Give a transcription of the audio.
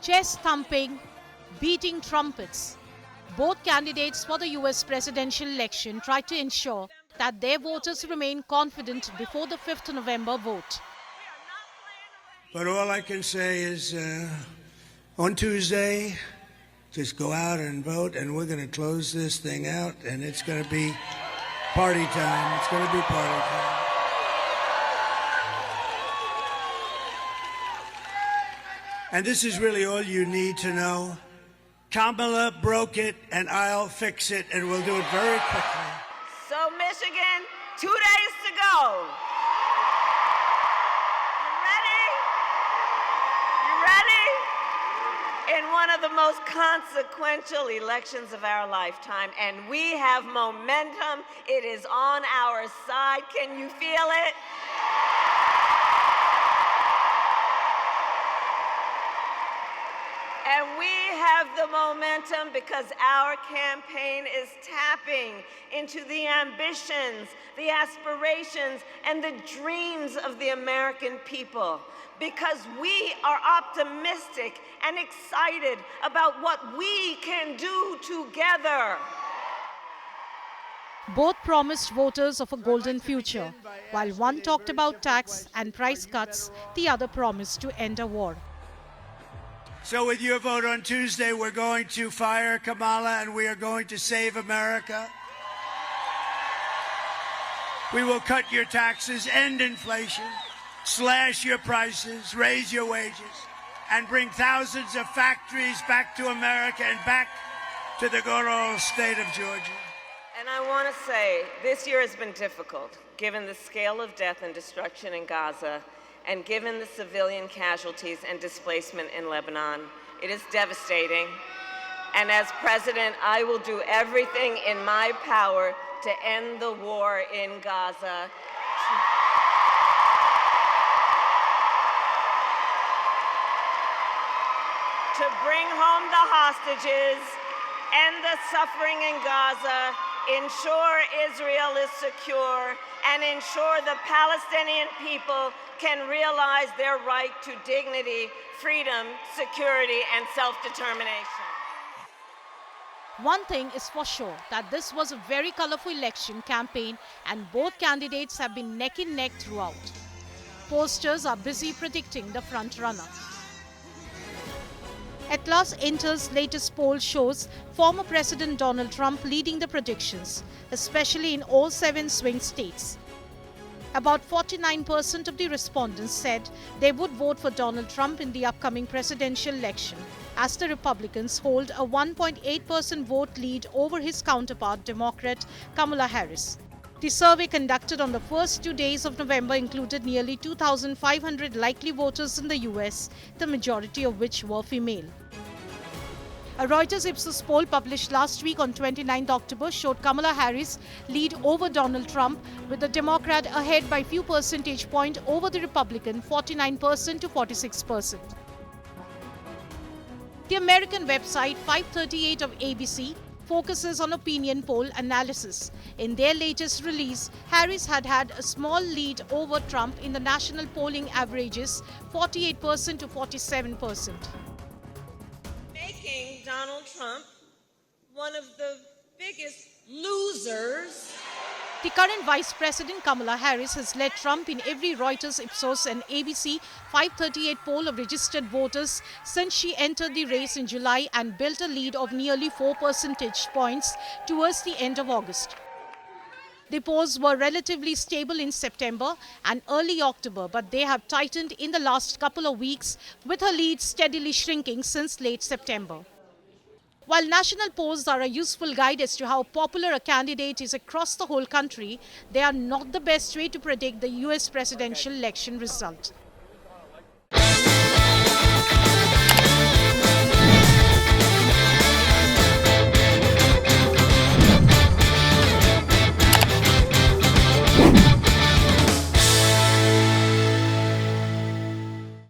chest thumping, beating trumpets. Both candidates for the US presidential election tried to ensure that their voters remain confident before the 5th November vote. But all I can say is on Tuesday, just go out and vote, and we're going to close this thing out, and it's going to be party time. It's going to be party time. And this is really all you need to know. Kamala broke it, and I'll fix it, and we'll do it very quickly. So, Michigan, 2 days to go. You ready? In one of the most consequential elections of our lifetime, and we have momentum. It is on our side. Can you feel it? And we have the momentum because our campaign is tapping into the ambitions, the aspirations, and the dreams of the American people. Because we are optimistic and excited about what we can do together. Both promised voters of a golden future. While one talked about tax and price cuts, the other promised to end a war. So with your vote on Tuesday, we're going to fire Kamala, and we are going to save America. We will cut your taxes, end inflation, slash your prices, raise your wages, and bring thousands of factories back to America and back to the good old state of Georgia. And I want to say, this year has been difficult, given the scale of death and destruction in Gaza, and given the civilian casualties and displacement in Lebanon. It is devastating. And as president, I will do everything in my power to end the war in Gaza. To bring home the hostages, end the suffering in Gaza, ensure Israel is secure, and ensure the Palestinian people can realize their right to dignity, freedom, security, and self-determination. One thing is for sure, that this was a very colorful election campaign, and both candidates have been neck and neck throughout. Posters are busy predicting the front-runner. AtlasIntel's latest poll shows former President Donald Trump leading the predictions, especially in all 7 swing states. About 49% of the respondents said they would vote for Donald Trump in the upcoming presidential election, as the Republicans hold a 1.8% vote lead over his counterpart, Democrat Kamala Harris. The survey conducted on the first 2 days of November included nearly 2,500 likely voters in the US, the majority of which were female. A Reuters Ipsos poll published last week on 29 October showed Kamala Harris lead over Donald Trump, with the Democrat ahead by few percentage points over the Republican, 49% to 46%. The American website 538 of ABC focuses on opinion poll analysis. In their latest release, Harris had a small lead over Trump in the national polling averages, 48% to 47%. Making Donald Trump one of the biggest losers. The current Vice President Kamala Harris has led Trump in every Reuters, Ipsos and ABC 538 poll of registered voters since she entered the race in July and built a lead of nearly 4 percentage points towards the end of August. The polls were relatively stable in September and early October, but they have tightened in the last couple of weeks, with her lead steadily shrinking since late September. While national polls are a useful guide as to how popular a candidate is across the whole country, they are not the best way to predict the US presidential election result.